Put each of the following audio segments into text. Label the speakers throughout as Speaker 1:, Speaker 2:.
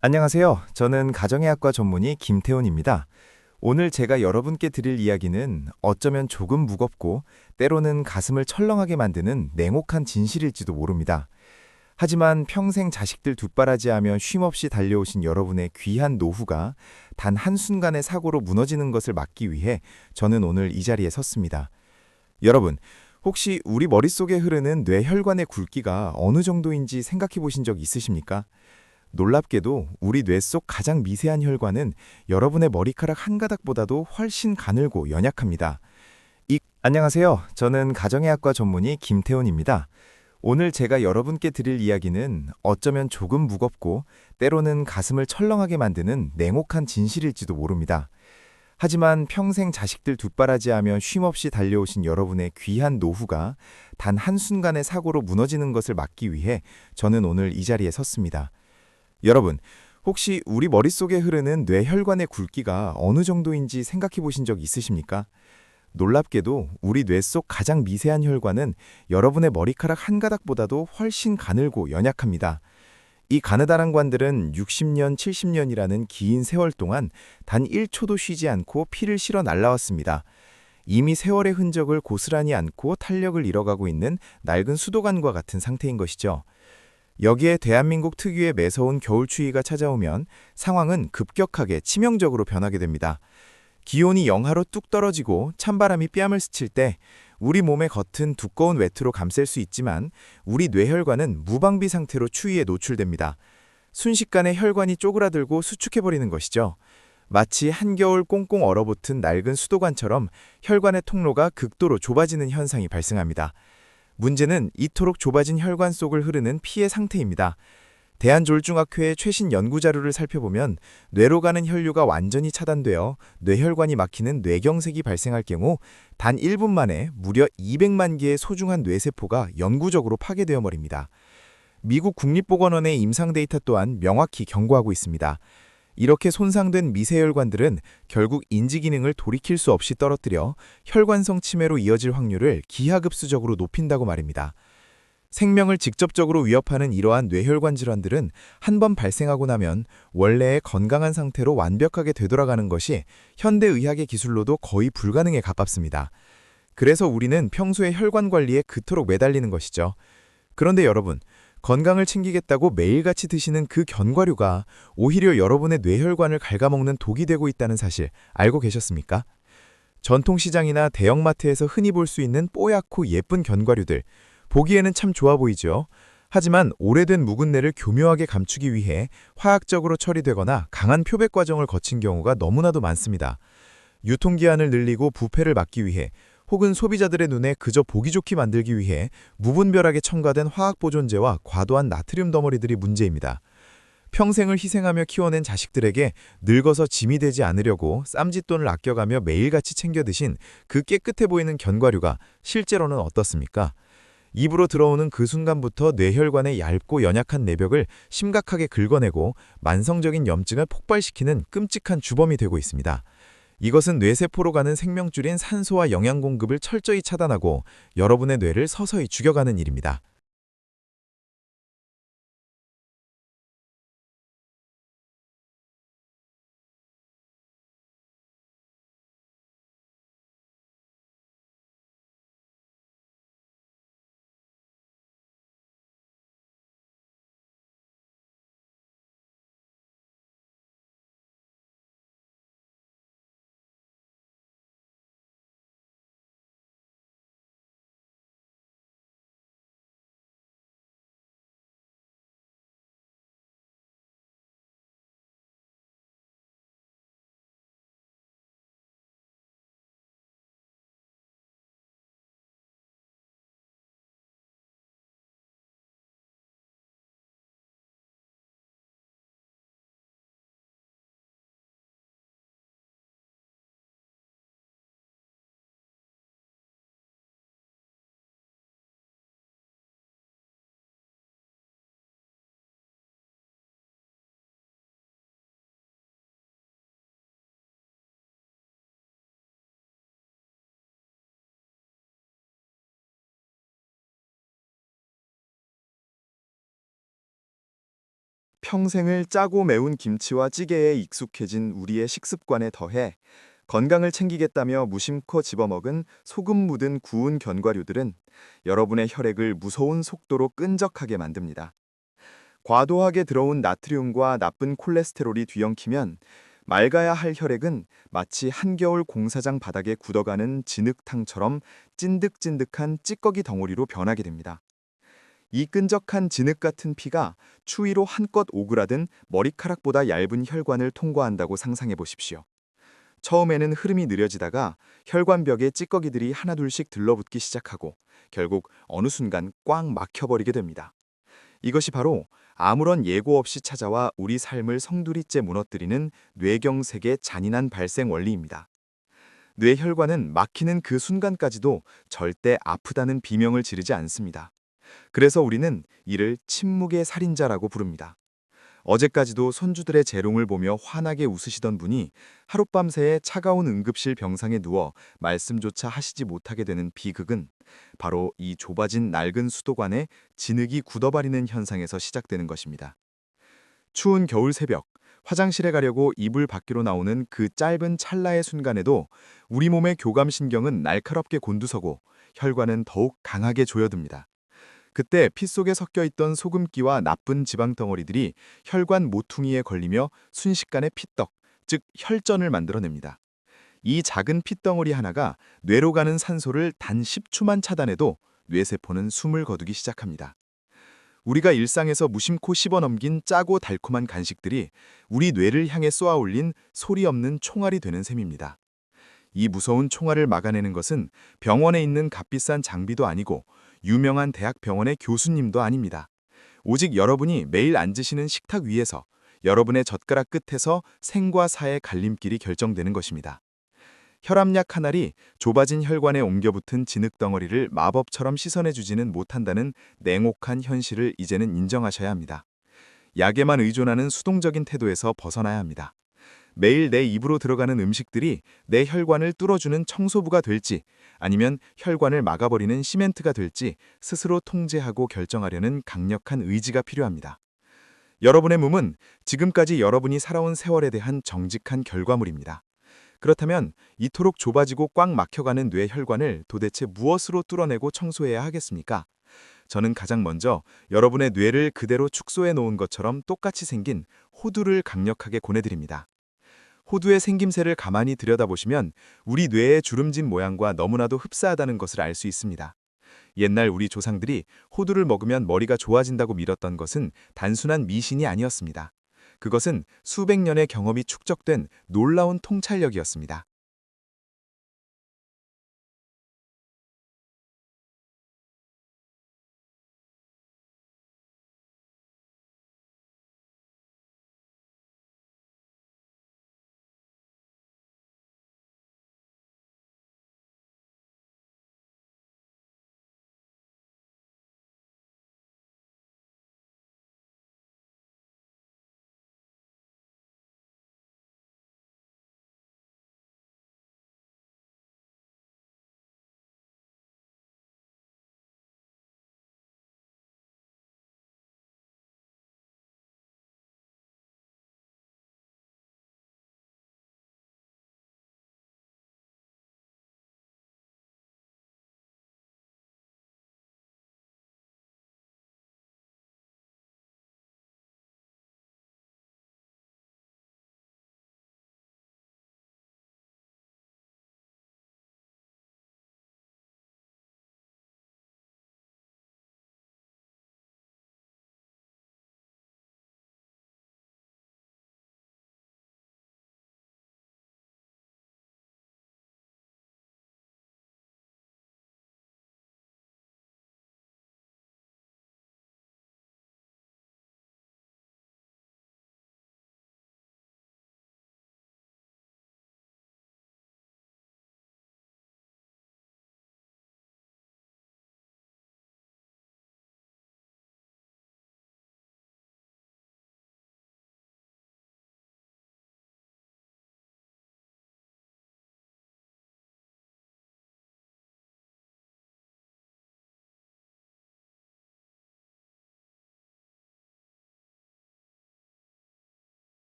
Speaker 1: 안녕하세요. 저는 가정의학과 전문의 김태훈입니다. 오늘 제가 여러분께 드릴 이야기는 어쩌면 조금 무겁고 때로는 가슴을 철렁하게 만드는 냉혹한 진실일지도 모릅니다. 하지만 평생 자식들 뒷바라지하며 쉼없이 달려오신 여러분의 귀한 노후가 단 한순간의 사고로 무너지는 것을 막기 위해 저는 오늘 이 자리에 섰습니다. 여러분, 혹시 우리 머릿속에 흐르는 뇌혈관의 굵기가 어느 정도인지 생각해 보신 적 있으십니까? 놀랍게도 우리 뇌 속 가장 미세한 혈관은 여러분의 머리카락 한 가닥보다도 훨씬 가늘고 연약합니다. 안녕하세요. 저는 가정의학과 전문의 김태훈입니다. 오늘 제가 여러분께 드릴 이야기는 어쩌면 조금 무겁고 때로는 가슴을 철렁하게 만드는 냉혹한 진실일지도 모릅니다. 하지만 평생 자식들 뒷바라지하며 쉼없이 달려오신 여러분의 귀한 노후가 단 한순간의 사고로 무너지는 것을 막기 위해 저는 오늘 이 자리에 섰습니다. 여러분, 혹시 우리 머릿속에 흐르는 뇌혈관의 굵기가 어느 정도인지 생각해 보신 적 있으십니까? 놀랍게도 우리 뇌 속 가장 미세한 혈관은 여러분의 머리카락 한 가닥보다도 훨씬 가늘고 연약합니다. 이 가느다란 관들은 60년, 70년이라는 긴 세월 동안 단 1초도 쉬지 않고 피를 실어 날라왔습니다. 이미 세월의 흔적을 고스란히 안고 탄력을 잃어가고 있는 낡은 수도관과 같은 상태인 것이죠. 여기에 대한민국 특유의 매서운 겨울추위가 찾아오면 상황은 급격하게 치명적으로 변하게 됩니다. 기온이 영하로 뚝 떨어지고 찬바람이 뺨을 스칠 때 우리 몸의 겉은 두꺼운 외투로 감쌀 수 있지만 우리 뇌혈관은 무방비 상태로 추위에 노출됩니다. 순식간에 혈관이 쪼그라들고 수축해버리는 것이죠. 마치 한겨울 꽁꽁 얼어붙은 낡은 수도관처럼 혈관의 통로가 극도로 좁아지는 현상이 발생합니다. 문제는 이토록 좁아진 혈관 속을 흐르는 피의 상태입니다. 대한졸중학회의 최신 연구 자료를 살펴보면 뇌로 가는 혈류가 완전히 차단되어 뇌혈관이 막히는 뇌경색이 발생할 경우 단 1분 만에 무려 200만 개의 소중한 뇌세포가 영구적으로 파괴되어 버립니다. 미국 국립보건원의 임상 데이터 또한 명확히 경고하고 있습니다. 이렇게 손상된 미세혈관들은 결국 인지 기능을 돌이킬 수 없이 떨어뜨려 혈관성 치매로 이어질 확률을 기하급수적으로 높인다고 말입니다. 생명을 직접적으로 위협하는 이러한 뇌혈관 질환들은 한 번 발생하고 나면 원래의 건강한 상태로 완벽하게 되돌아가는 것이 현대의학의 기술로도 거의 불가능에 가깝습니다. 그래서 우리는 평소에 혈관 관리에 그토록 매달리는 것이죠. 그런데 여러분, 건강을 챙기겠다고 매일같이 드시는 그 견과류가 오히려 여러분의 뇌혈관을 갉아먹는 독이 되고 있다는 사실 알고 계셨습니까? 전통시장이나 대형마트에서 흔히 볼 수 있는 뽀얗고 예쁜 견과류들, 보기에는 참 좋아 보이죠. 하지만 오래된 묵은 뇌를 교묘하게 감추기 위해 화학적으로 처리되거나 강한 표백 과정을 거친 경우가 너무나도 많습니다. 유통기한을 늘리고 부패를 막기 위해 혹은 소비자들의 눈에 그저 보기 좋게 만들기 위해 무분별하게 첨가된 화학보존제와 과도한 나트륨 덩어리들이 문제입니다. 평생을 희생하며 키워낸 자식들에게 늙어서 짐이 되지 않으려고 쌈짓돈을 아껴가며 매일같이 챙겨 드신 그 깨끗해 보이는 견과류가 실제로는 어떻습니까? 입으로 들어오는 그 순간부터 뇌혈관의 얇고 연약한 내벽을 심각하게 긁어내고 만성적인 염증을 폭발시키는 끔찍한 주범이 되고 있습니다. 이것은 뇌세포로 가는 생명줄인 산소와 영양 공급을 철저히 차단하고 여러분의 뇌를 서서히 죽여가는 일입니다. 평생을 짜고 매운 김치와 찌개에 익숙해진 우리의 식습관에 더해 건강을 챙기겠다며 무심코 집어먹은 소금 묻은 구운 견과류들은 여러분의 혈액을 무서운 속도로 끈적하게 만듭니다. 과도하게 들어온 나트륨과 나쁜 콜레스테롤이 뒤엉키면 맑아야 할 혈액은 마치 한겨울 공사장 바닥에 굳어가는 진흙탕처럼 찐득찐득한 찌꺼기 덩어리로 변하게 됩니다. 이 끈적한 진흙 같은 피가 추위로 한껏 오그라든 머리카락보다 얇은 혈관을 통과한다고 상상해 보십시오. 처음에는 흐름이 느려지다가 혈관벽에 찌꺼기들이 하나둘씩 들러붙기 시작하고 결국 어느 순간 꽉 막혀버리게 됩니다. 이것이 바로 아무런 예고 없이 찾아와 우리 삶을 성두리째 무너뜨리는 뇌경색의 잔인한 발생 원리입니다. 뇌혈관은 막히는 그 순간까지도 절대 아프다는 비명을 지르지 않습니다. 그래서 우리는 이를 침묵의 살인자라고 부릅니다. 어제까지도 손주들의 재롱을 보며 환하게 웃으시던 분이 하룻밤새에 차가운 응급실 병상에 누워 말씀조차 하시지 못하게 되는 비극은 바로 이 좁아진 낡은 수도관에 진흙이 굳어버리는 현상에서 시작되는 것입니다. 추운 겨울 새벽, 화장실에 가려고 이불 밖으로 나오는 그 짧은 찰나의 순간에도 우리 몸의 교감신경은 날카롭게 곤두서고 혈관은 더욱 강하게 조여듭니다. 그때 피 속에 섞여 있던 소금기와 나쁜 지방 덩어리들이 혈관 모퉁이에 걸리며 순식간에 피떡, 즉 혈전을 만들어냅니다. 이 작은 핏덩어리 하나가 뇌로 가는 산소를 단 10초만 차단해도 뇌세포는 숨을 거두기 시작합니다. 우리가 일상에서 무심코 씹어넘긴 짜고 달콤한 간식들이 우리 뇌를 향해 쏘아올린 소리 없는 총알이 되는 셈입니다. 이 무서운 총알을 막아내는 것은 병원에 있는 값비싼 장비도 아니고 유명한 대학병원의 교수님도 아닙니다. 오직 여러분이 매일 앉으시는 식탁 위에서 여러분의 젓가락 끝에서 생과 사의 갈림길이 결정되는 것입니다. 혈압약 한 알이 좁아진 혈관에 옮겨붙은 진흙덩어리를 마법처럼 씻어내주지는 못한다는 냉혹한 현실을 이제는 인정하셔야 합니다. 약에만 의존하는 수동적인 태도에서 벗어나야 합니다. 매일 내 입으로 들어가는 음식들이 내 혈관을 뚫어주는 청소부가 될지 아니면 혈관을 막아버리는 시멘트가 될지 스스로 통제하고 결정하려는 강력한 의지가 필요합니다. 여러분의 몸은 지금까지 여러분이 살아온 세월에 대한 정직한 결과물입니다. 그렇다면 이토록 좁아지고 꽉 막혀가는 뇌 혈관을 도대체 무엇으로 뚫어내고 청소해야 하겠습니까? 저는 가장 먼저 여러분의 뇌를 그대로 축소해 놓은 것처럼 똑같이 생긴 호두를 강력하게 권해드립니다. 호두의 생김새를 가만히 들여다보시면 우리 뇌의 주름진 모양과 너무나도 흡사하다는 것을 알 수 있습니다. 옛날 우리 조상들이 호두를 먹으면 머리가 좋아진다고 믿었던 것은 단순한 미신이 아니었습니다. 그것은 수백 년의 경험이 축적된 놀라운 통찰력이었습니다.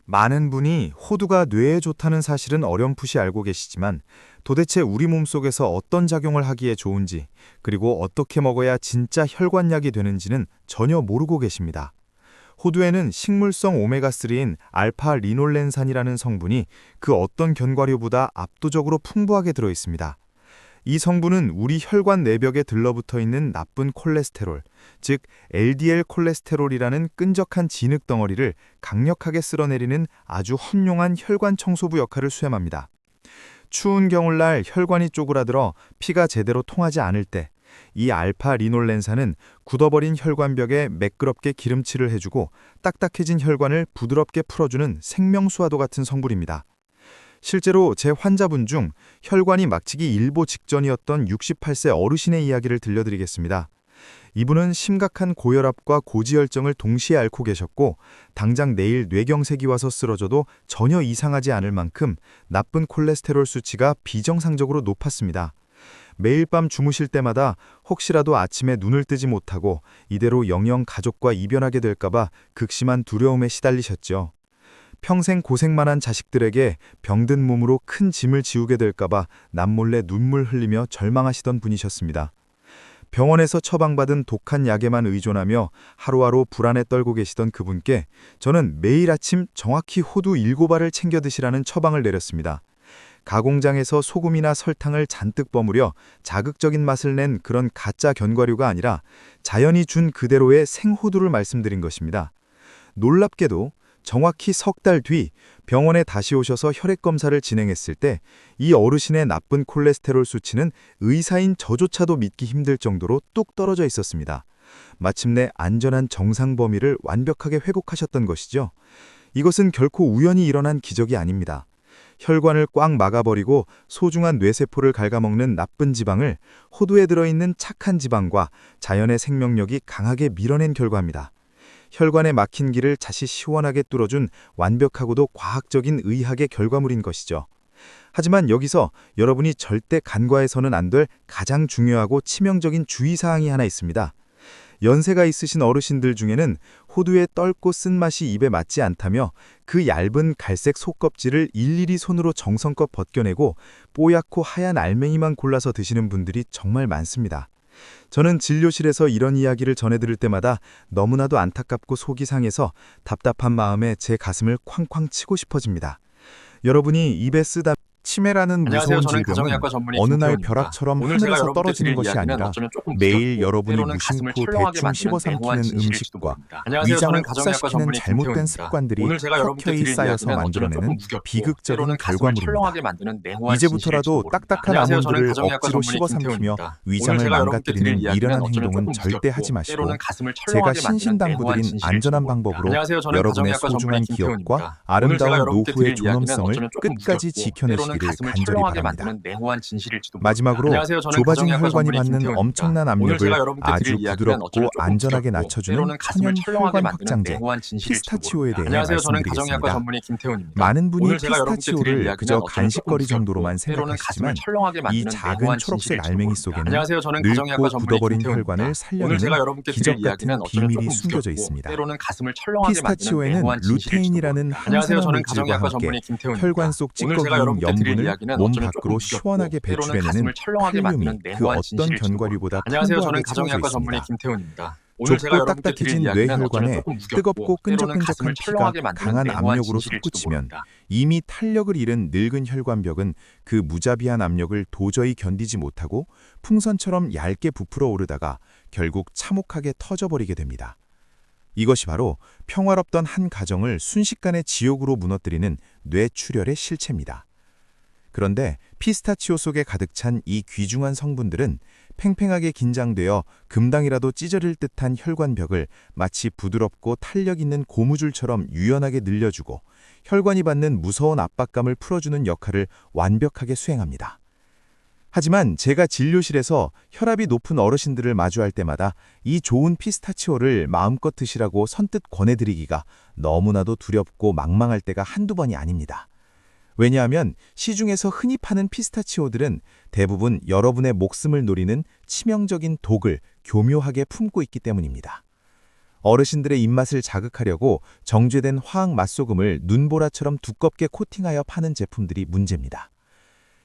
Speaker 2: 많은 분이 호두가 뇌에 좋다는 사실은 어렴풋이 알고 계시지만 도대체 우리 몸속에서 어떤 작용을 하기에 좋은지 그리고 어떻게 먹어야 진짜 혈관약이 되는지는 전혀 모르고 계십니다. 호두에는 식물성 오메가3인 알파 리놀렌산이라는 성분이 그 어떤 견과류보다 압도적으로 풍부하게 들어 있습니다. 이 성분은 우리 혈관 내벽에 들러붙어 있는 나쁜 콜레스테롤, 즉 LDL 콜레스테롤이라는 끈적한 진흙 덩어리를 강력하게 쓸어내리는 아주 훌륭한 혈관 청소부 역할을 수행합니다. 추운 겨울날 혈관이 쪼그라들어 피가 제대로 통하지 않을 때, 이 알파 리놀렌산은 굳어버린 혈관벽에 매끄럽게 기름칠을 해주고 딱딱해진 혈관을 부드럽게 풀어주는 생명수화도 같은 성분입니다. 실제로 제 환자분 중 혈관이 막히기 일보 직전이었던 68세 어르신의 이야기를 들려드리겠습니다. 이분은 심각한 고혈압과 고지혈증을 동시에 앓고 계셨고 당장 내일 뇌경색이 와서 쓰러져도 전혀 이상하지 않을 만큼 나쁜 콜레스테롤 수치가 비정상적으로 높았습니다. 매일 밤 주무실 때마다 혹시라도 아침에 눈을 뜨지 못하고 이대로 영영 가족과 이별하게 될까봐 극심한 두려움에 시달리셨죠. 평생 고생만 한 자식들에게 병든 몸으로 큰 짐을 지우게 될까봐 남몰래 눈물 흘리며 절망하시던 분이셨습니다. 병원에서 처방받은 독한 약에만 의존하며 하루하루 불안에 떨고 계시던 그분께 저는 매일 아침 정확히 호두 7알을 챙겨 드시라는 처방을 내렸습니다. 가공장에서 소금이나 설탕을 잔뜩 버무려 자극적인 맛을 낸 그런 가짜 견과류가 아니라 자연이 준 그대로의 생호두를 말씀드린 것입니다. 놀랍게도 정확히 석 달 뒤 병원에 다시 오셔서 혈액 검사를 진행했을 때 이 어르신의 나쁜 콜레스테롤 수치는 의사인 저조차도 믿기 힘들 정도로 뚝 떨어져 있었습니다. 마침내 안전한 정상 범위를 완벽하게 회복하셨던 것이죠. 이것은 결코 우연히 일어난 기적이 아닙니다. 혈관을 꽉 막아버리고 소중한 뇌세포를 갉아먹는 나쁜 지방을 호두에 들어있는 착한 지방과 자연의 생명력이 강하게 밀어낸 결과입니다. 혈관에 막힌 길을 다시 시원하게 뚫어준 완벽하고도 과학적인 의학의 결과물인 것이죠. 하지만 여기서 여러분이 절대 간과해서는 안 될 가장 중요하고 치명적인 주의사항이 하나 있습니다. 연세가 있으신 어르신들 중에는 호두의 떫고 쓴맛이 입에 맞지 않다며 그 얇은 갈색 속껍질을 일일이 손으로 정성껏 벗겨내고 뽀얗고 하얀 알맹이만 골라서 드시는 분들이 정말 많습니다. 저는 진료실에서 이런 이야기를 전해드릴 때마다 너무나도 안타깝고 속이 상해서 답답한 마음에 제 가슴을 쾅쾅 치고 싶어집니다. 여러분이 입에 쓰다 치매라는 무서운 질병은 어느 날 벼락처럼 하늘에서 떨어지는 것이 아니라 매일 여러분이 무심코 대충 씹어삼키는 음식과 위장을 혹사시키는 잘못된 습관들이 켜켜이 쌓여서 만들어내는 비극적인 결과물입니다. 이제부터라도 딱딱한 아몬드를 억지로 씹어삼키며 위장을 망가뜨리는 미련한 행동은 절대 하지 마시고 제가 신신당부드린 안전한 방법으로 여러분의 소중한 기억과 아름다운 노후의 존엄성을 끝까지 지켜내시기를 간절히 바랍니다. 마지막으로 좁아진 혈관이 받는 엄청난 압력을 아주 부드럽고 안전하게 낮춰주는 천연 혈관 확장제 피스타치오에 대해 말씀드리겠습니다. 많은 분이 피스타치오를 그저 간식거리 정도로만 생각하시지만 이 작은 초록색 알맹이 속에는 늙고 굳어버린 혈관을 살려내는 기적 같은 비밀이 숨겨져 있습니다. 피스타치오에는 루테인이라는 항산화 물질과 함께 혈관 속 찌꺼기인 염분을 몸 밖으로 시원하게 배출해내는 칼륨이 그 어떤 견과류보다 풍부하게 채워져 있습니다. 좁고 딱딱해진 뇌혈관에 뜨겁고 끈적끈적한 피가 강한 압력으로 솟구치면 이미 탄력을 잃은 늙은 혈관벽은 그 무자비한 압력을 도저히 견디지 못하고 풍선처럼 얇게 부풀어 오르다가 결국 참혹하게 터져버리게 됩니다. 이것이 바로 평화롭던 한 가정을 순식간에 지옥으로 무너뜨리는 뇌출혈의 실체입니다. 그런데 피스타치오 속에 가득 찬 이 귀중한 성분들은 팽팽하게 긴장되어 금당이라도 찢어질 듯한 혈관벽을 마치 부드럽고 탄력 있는 고무줄처럼 유연하게 늘려주고 혈관이 받는 무서운 압박감을 풀어주는 역할을 완벽하게 수행합니다. 하지만 제가 진료실에서 혈압이 높은 어르신들을 마주할 때마다 이 좋은 피스타치오를 마음껏 드시라고 선뜻 권해드리기가 너무나도 두렵고 망망할 때가 한두 번이 아닙니다. 왜냐하면 시중에서 흔히 파는 피스타치오들은 대부분 여러분의 목숨을 노리는 치명적인 독을 교묘하게 품고 있기 때문입니다.
Speaker 1: 어르신들의 입맛을 자극하려고 정제된 화학 맛소금을 눈보라처럼 두껍게 코팅하여 파는 제품들이 문제입니다.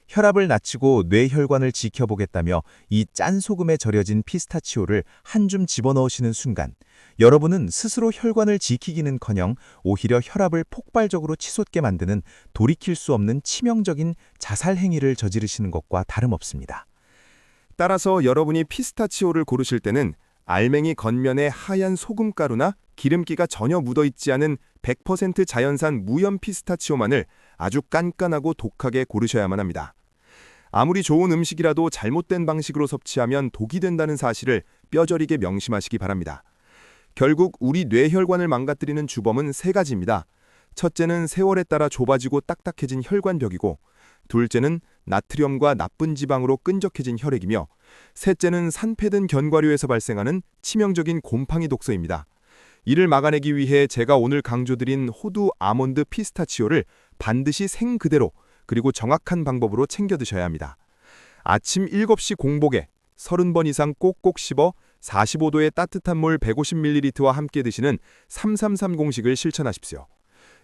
Speaker 1: 혈압을 낮추고 뇌혈관을 지켜보겠다며 이 짠 소금에 절여진 피스타치오를 한 줌 집어넣으시는 순간 여러분은 스스로 혈관을 지키기는커녕 오히려 혈압을 폭발적으로 치솟게 만드는 돌이킬 수 없는 치명적인 자살 행위를 저지르시는 것과 다름없습니다.
Speaker 3: 따라서 여러분이 피스타치오를 고르실 때는 알맹이 겉면에 하얀 소금가루나 기름기가 전혀 묻어있지 않은 100% 자연산 무염 피스타치오만을 아주 깐깐하고 독하게 고르셔야만 합니다. 아무리 좋은 음식이라도 잘못된 방식으로 섭취하면 독이 된다는 사실을 뼈저리게 명심하시기 바랍니다. 결국 우리 뇌혈관을 망가뜨리는 주범은 세 가지입니다. 첫째는 세월에 따라 좁아지고 딱딱해진 혈관벽이고, 둘째는 나트륨과 나쁜 지방으로 끈적해진 혈액이며, 셋째는 산패든 견과류에서 발생하는 치명적인 곰팡이 독소입니다. 이를 막아내기 위해 제가 오늘 강조드린 호두, 아몬드, 피스타치오를 반드시 생 그대로 그리고 정확한 방법으로 챙겨 드셔야 합니다. 아침 7시 공복에 30번 이상 꼭꼭 씹어 45도의 따뜻한 물 150ml와 함께 드시는 333 공식을 실천하십시오.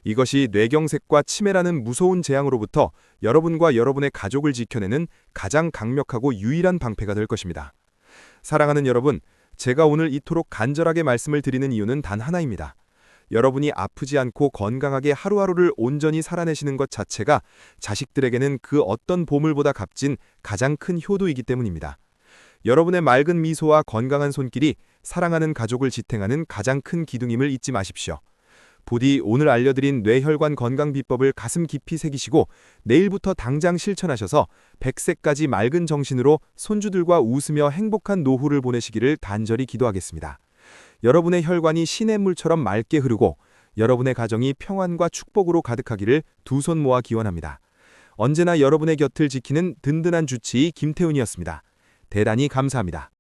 Speaker 3: 이것이 뇌경색과 치매라는 무서운 재앙으로부터 여러분과 여러분의 가족을 지켜내는 가장 강력하고 유일한 방패가 될 것입니다. 사랑하는 여러분, 제가 오늘 이토록 간절하게 말씀을 드리는 이유는 단 하나입니다. 여러분이 아프지 않고 건강하게 하루하루를 온전히 살아내시는 것 자체가 자식들에게는 그 어떤 보물보다 값진 가장 큰 효도이기 때문입니다. 여러분의 맑은 미소와 건강한 손길이 사랑하는 가족을 지탱하는 가장 큰 기둥임을 잊지 마십시오. 부디 오늘 알려드린 뇌혈관 건강 비법을 가슴 깊이 새기시고 내일부터 당장 실천하셔서 100세까지 맑은 정신으로 손주들과 웃으며 행복한 노후를 보내시기를 간절히 기도하겠습니다. 여러분의 혈관이 시냇물처럼 맑게 흐르고 여러분의 가정이 평안과 축복으로 가득하기를 두 손 모아 기원합니다. 언제나 여러분의 곁을 지키는 든든한 주치의 김태훈이었습니다. 대단히 감사합니다.